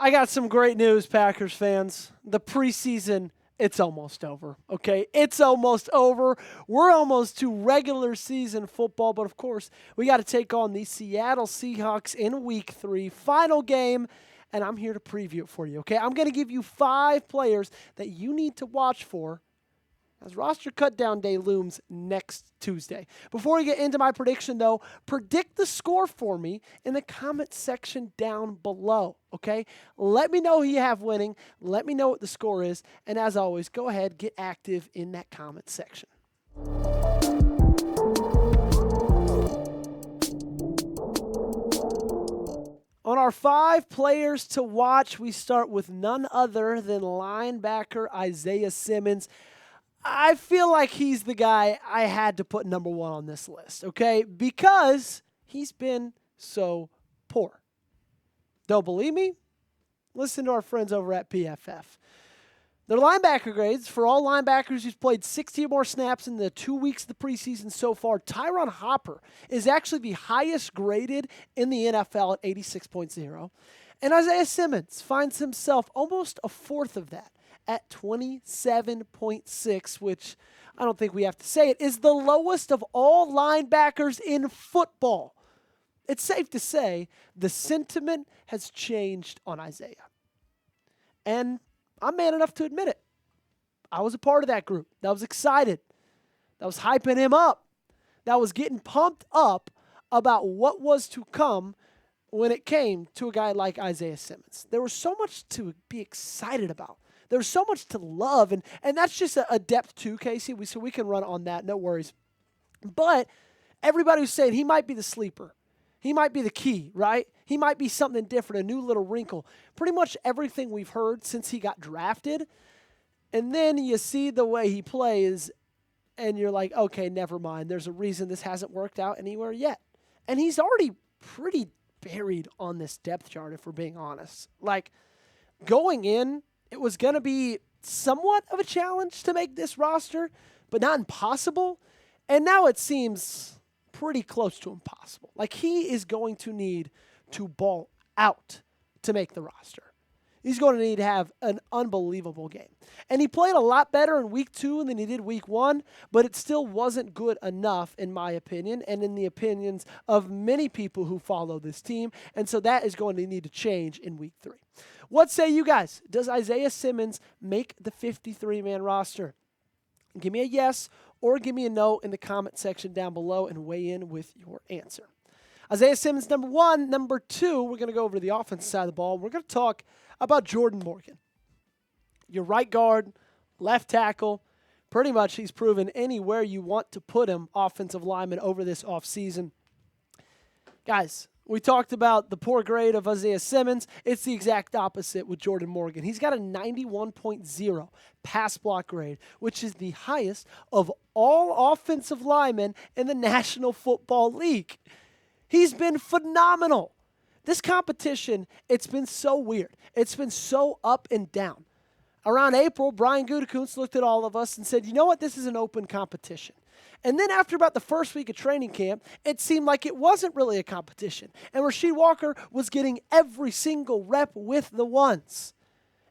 I got some great news, Packers fans. The preseason, it's almost over, okay? It's almost over. We're almost to regular season football, but of course, we got to take on the Seattle Seahawks in Week 3, final game, and I'm here to preview it for you, okay? I'm going to give you 5 players that you need to watch for as roster cutdown day looms next Tuesday. Before we get into my prediction, though, predict the score for me in the comment section down below, okay? Let me know who you have winning. Let me know what the score is. And as always, go ahead, get active in that comment section. On our 5 players to watch, we start with none other than linebacker Isaiah Simmons. I feel like he's the guy I had to put number 1 on this list, okay? Because he's been so poor. Don't believe me? Listen to our friends over at PFF. Their linebacker grades, for all linebackers who's played 60 or more snaps in the 2 weeks of the preseason so far, Tyron Hopper is actually the highest graded in the NFL at 86.0. And Isaiah Simmons finds himself almost a fourth of that at 27.6, which I don't think we have to say it, is the lowest of all linebackers in football. It's safe to say the sentiment has changed on Isaiah. And I'm man enough to admit it. I was a part of that group that was excited, that was hyping him up, that was getting pumped up about what was to come when it came to a guy like Isaiah Simmons. There was so much to be excited about. There's so much to love, and that's just a depth too, Casey. So we can run on that, no worries. But everybody was saying he might be the sleeper. He might be the key, right? He might be something different, a new little wrinkle. Pretty much everything we've heard since he got drafted. And then you see the way he plays, and you're like, okay, never mind. There's a reason this hasn't worked out anywhere yet. And he's already pretty buried on this depth chart, if we're being honest. Like, going in, it was going to be somewhat of a challenge to make this roster, but not impossible. And now it seems pretty close to impossible. Like, he is going to need to ball out to make the roster. He's going to need to have an unbelievable game. And he played a lot better in week 2 than he did week 1, but it still wasn't good enough, in my opinion, and in the opinions of many people who follow this team. And so that is going to need to change in week 3. What say you guys? Does Isaiah Simmons make the 53-man roster? Give me a yes or give me a no in the comment section down below and weigh in with your answer. Isaiah Simmons, number 1. Number 2, we're going to go over to the offensive side of the ball. We're going to talk about Jordan Morgan. Your right guard, left tackle. Pretty much he's proven anywhere you want to put him, offensive lineman, over this offseason. Guys, we talked about the poor grade of Isaiah Simmons. It's the exact opposite with Jordan Morgan. He's got a 91.0 pass block grade, which is the highest of all offensive linemen in the National Football League. He's been phenomenal. This competition, it's been so weird. It's been so up and down. Around April, Brian Gutekunst looked at all of us and said, you know what, this is an open competition. And then after about the first week of training camp, it seemed like it wasn't really a competition. And Rasheed Walker was getting every single rep with the ones.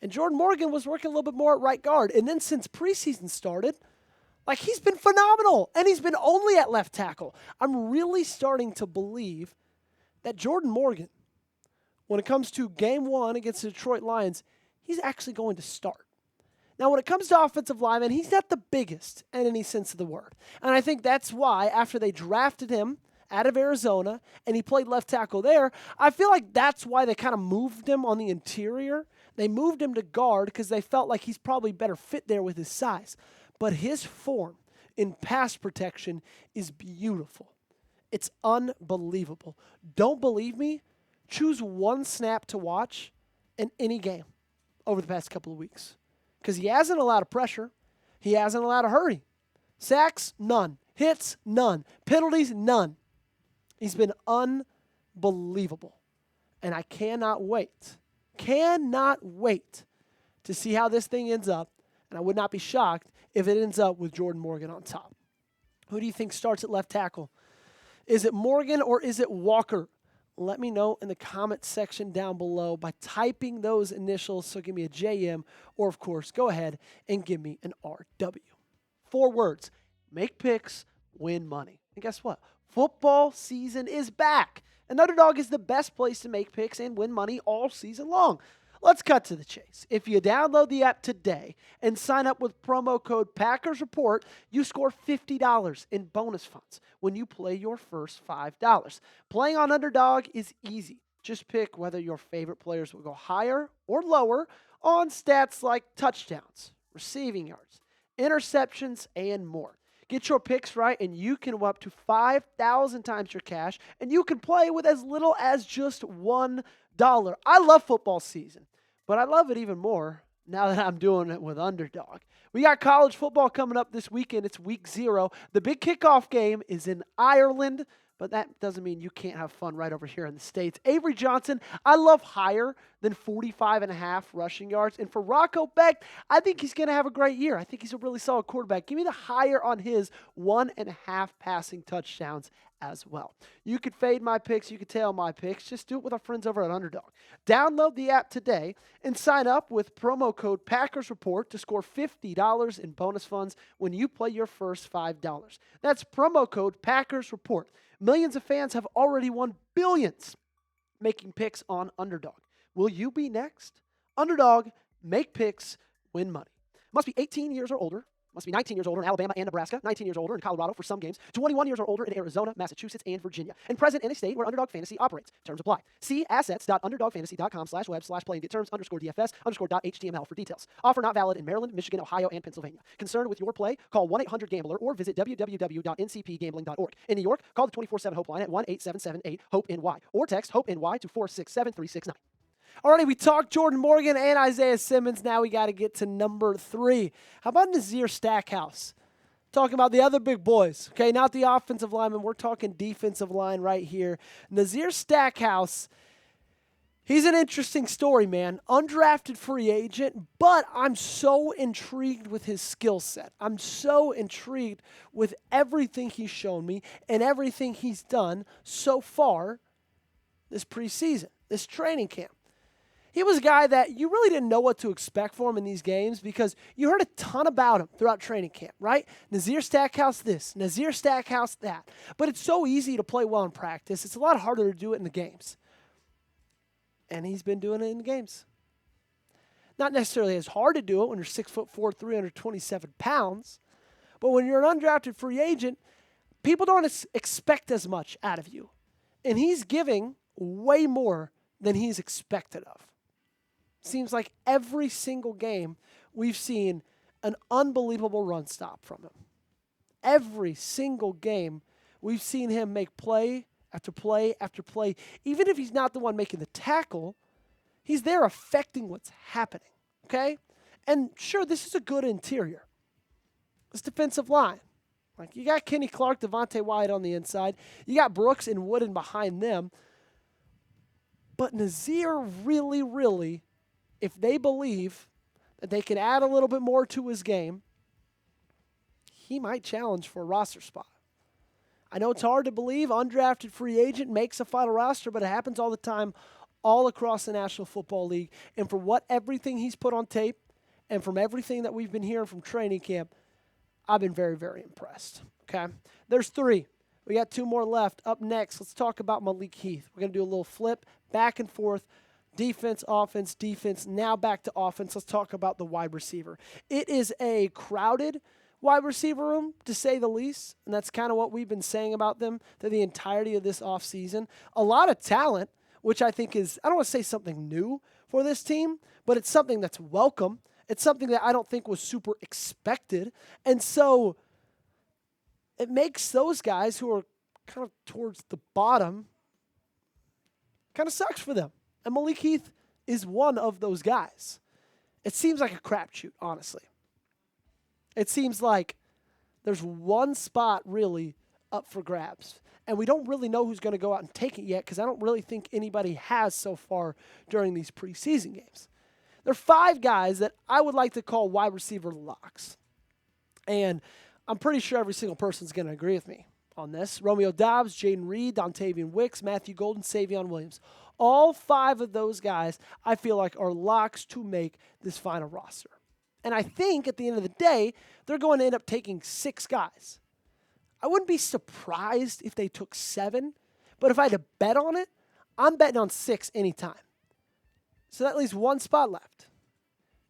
And Jordan Morgan was working a little bit more at right guard. And then since preseason started, like, he's been phenomenal. And he's been only at left tackle. I'm really starting to believe that Jordan Morgan, when it comes to game 1 against the Detroit Lions, he's actually going to start. Now, when it comes to offensive linemen, he's not the biggest in any sense of the word. And I think that's why, after they drafted him out of Arizona and he played left tackle there, I feel like that's why they kind of moved him on the interior. They moved him to guard because they felt like he's probably better fit there with his size. But his form in pass protection is beautiful. It's unbelievable. Don't believe me? Choose one snap to watch in any game over the past couple of weeks. Because he hasn't allowed of pressure. He hasn't allowed a hurry. Sacks, none. Hits, none. Penalties, none. He's been unbelievable. And I cannot wait to see how this thing ends up. And I would not be shocked if it ends up with Jordan Morgan on top. Who do you think starts at left tackle? Is it Morgan or is it Walker? let me know in the comment section down below by typing those initials. So give me a JM, or of course, go ahead and give me an RW. 4 words: make picks, win money. And guess what? Football season is back. And Underdog is the best place to make picks and win money all season long. Let's cut to the chase. If you download the app today and sign up with promo code PackersReport, you score $50 in bonus funds when you play your first $5. Playing on Underdog is easy. Just pick whether your favorite players will go higher or lower on stats like touchdowns, receiving yards, interceptions, and more. Get your picks right, and you can win up to 5,000 times your cash, and you can play with as little as just $1. I love football season, but I love it even more now that I'm doing it with Underdog. We got college football coming up this weekend. It's week 0. The big kickoff game is in Ireland, but that doesn't mean you can't have fun right over here in the States. Avery Johnson, I love higher than 45.5 rushing yards. And for Rocco Beck, I think he's going to have a great year. I think he's a really solid quarterback. Give me the higher on his 1.5 passing touchdowns as well. You could fade my picks. You could tail my picks. Just do it with our friends over at Underdog. Download the app today and sign up with promo code PackersReport to score $50 in bonus funds when you play your first $5. That's promo code PackersReport. Millions of fans have already won billions making picks on Underdog. Will you be next? Underdog, make picks, win money. Must be 18 years or older. Must be 19 years older in Alabama and Nebraska, 19 years older in Colorado for some games, 21 years or older in Arizona, Massachusetts, and Virginia, and present in a state where Underdog Fantasy operates. Terms apply. See assets.underdogfantasy.com/web/play and get terms_DFS_.html for details. Offer not valid in Maryland, Michigan, Ohio, and Pennsylvania. Concerned with your play? Call 1-800-GAMBLER or visit www.ncpgambling.org. In New York, call the 24/7-HOPE line at 1-877-8-HOPE-NY or text HOPE-NY to 467-369. Alrighty, we talked Jordan Morgan and Isaiah Simmons. Now we got to get to number 3. How about Nazir Stackhouse? Talking about the other big boys. Okay, not the offensive lineman. We're talking defensive line right here. Nazir Stackhouse, he's an interesting story, man. Undrafted free agent, but I'm so intrigued with his skill set. I'm so intrigued with everything he's shown me and everything he's done so far this preseason, this training camp. He was a guy that you really didn't know what to expect from him in these games because you heard a ton about him throughout training camp, right? Nazir Stackhouse this, Nazir Stackhouse that. But it's so easy to play well in practice. It's a lot harder to do it in the games. And he's been doing it in the games. Not necessarily as hard to do it when you're 6'4", 327 pounds. But when you're an undrafted free agent, people don't expect as much out of you. And he's giving way more than he's expected of. Seems like every single game we've seen an unbelievable run stop from him. Every single game we've seen him make play after play after play. Even if he's not the one making the tackle, he's there affecting what's happening, okay? And sure, this is a good interior. This defensive line. Like you got Kenny Clark, Devontae Wyatt on the inside. You got Brooks and Wooden behind them. But Nazir really, if they believe that they can add a little bit more to his game, he might challenge for a roster spot. I know it's hard to believe. Undrafted free agent makes a final roster, but it happens all the time, all across the National Football League. And for everything he's put on tape and from everything that we've been hearing from training camp, I've been very impressed. Okay? There's 3. We got 2 more left. Up next, let's talk about Malik Heath. We're going to do a little flip, back and forth, defense, offense, defense. Now back to offense. Let's talk about the wide receiver. It is a crowded wide receiver room, to say the least, and that's kind of what we've been saying about them through the entirety of this offseason. A lot of talent, which I think is, I don't want to say something new for this team, but it's something that's welcome. It's something that I don't think was super expected. And so it makes those guys who are kind of towards the bottom, kind of sucks for them. And Malik Heath is one of those guys. It seems like a crapshoot, honestly. It seems like there's one spot really up for grabs. And we don't really know who's going to go out and take it yet because I don't really think anybody has so far during these preseason games. There are 5 guys that I would like to call wide receiver locks. And I'm pretty sure every single person's going to agree with me on this. Romeo Doubs, Jaden Reed, Dontavian Wicks, Matthew Golden, Savion Williams. All 5 of those guys I feel like are locks to make this final roster. And I think at the end of the day, they're going to end up taking 6 guys. I wouldn't be surprised if they took 7, but if I had to bet on it, I'm betting on 6 anytime. So that leaves 1 spot left.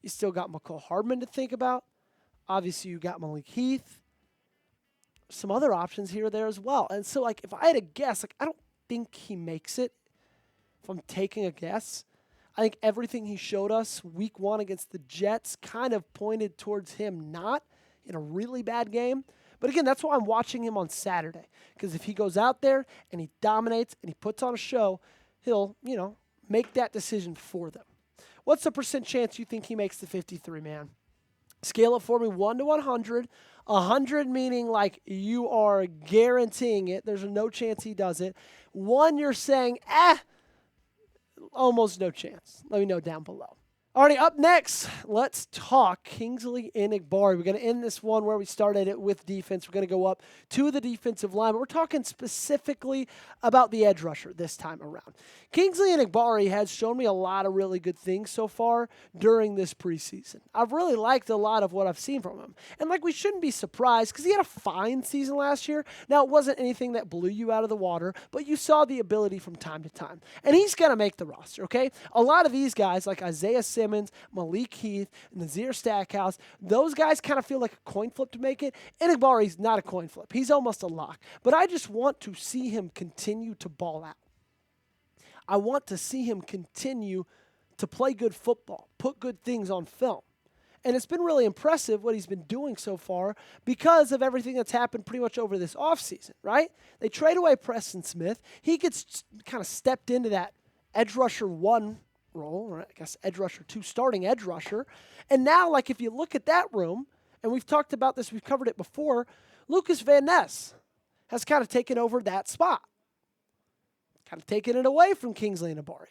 You still got McCole Hardman to think about. Obviously, you got Malik Heath. Some other options here or there as well. And so, if I had to guess, I don't think he makes it. If I'm taking a guess, I think everything he showed us week 1 against the Jets kind of pointed towards him not in a really bad game. But again, that's why I'm watching him on Saturday. Because if he goes out there and he dominates and he puts on a show, he'll, make that decision for them. What's the % chance you think he makes the 53, man? Scale it for me 1 to 100. 100 meaning you are guaranteeing it. There's no chance he does it. 1, you're saying, almost no chance. Let me know down below. Alrighty, up next, let's talk Kingsley Enagbare. We're going to end this one where we started it with defense. We're going to go up to the defensive line, but we're talking specifically about the edge rusher this time around. Kingsley Enagbare has shown me a lot of really good things so far during this preseason. I've really liked a lot of what I've seen from him. And we shouldn't be surprised because he had a fine season last year. Now, it wasn't anything that blew you out of the water, but you saw the ability from time to time. And he's going to make the roster, okay? A lot of these guys, like Isaiah Simmons, Malik Keith, Nazir Stackhouse, those guys kind of feel like a coin flip to make it. Enagbare's not a coin flip. He's almost a lock. But I just want to see him continue to ball out. I want to see him continue to play good football, put good things on film. And it's been really impressive what he's been doing so far because of everything that's happened pretty much over this offseason, right? They trade away Preston Smith. He gets kind of stepped into that edge rusher 1 role, or I guess edge rusher 2, starting edge rusher. And now, if you look at that room, and we've talked about this, we've covered it before, Lucas Van Ness has kind of taken over that spot. Kind of taken it away from Kingsley Enagbare.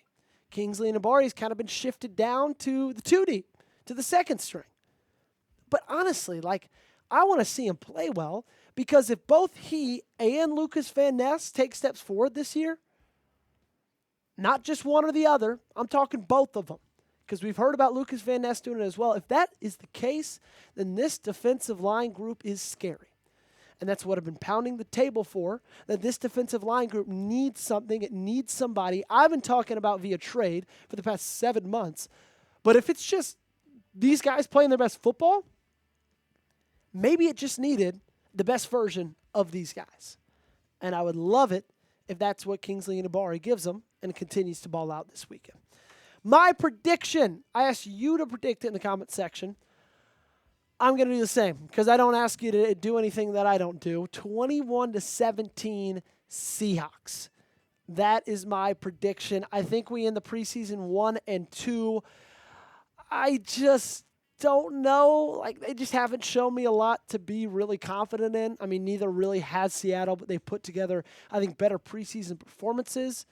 Kingsley Enagbare has kind of been shifted down to the 2 deep, to the 2nd string. But honestly, I want to see him play well because if both he and Lucas Van Ness take steps forward this year, not just one or the other, I'm talking both of them because we've heard about Lucas Van Ness doing it as well. If that is the case, then this defensive line group is scary. And that's what I've been pounding the table for, that this defensive line group needs something. It needs somebody. I've been talking about via trade for the past 7 months. But if it's just these guys playing their best football, maybe it just needed the best version of these guys. And I would love it if that's what Kingsley Enagbare gives them and continues to ball out this weekend. My prediction, I asked you to predict it in the comment section. I'm going to do the same because I don't ask you to do anything that I don't do. 21-17 Seahawks. That is my prediction. I think we end the preseason 1 and 2. I just don't know. They just haven't shown me a lot to be really confident in. I mean, neither really has Seattle, but they put together, I think, better preseason performances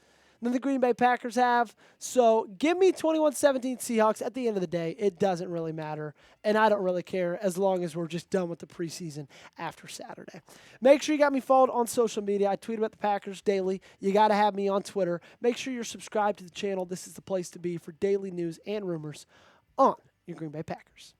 than the Green Bay Packers have. So give me 21-17 Seahawks. At the end of the day, it doesn't really matter, and I don't really care as long as we're just done with the preseason after Saturday. Make sure you got me followed on social media. I tweet about the Packers daily. You got to have me on Twitter. Make sure you're subscribed to the channel. This is the place to be for daily news and rumors on your Green Bay Packers.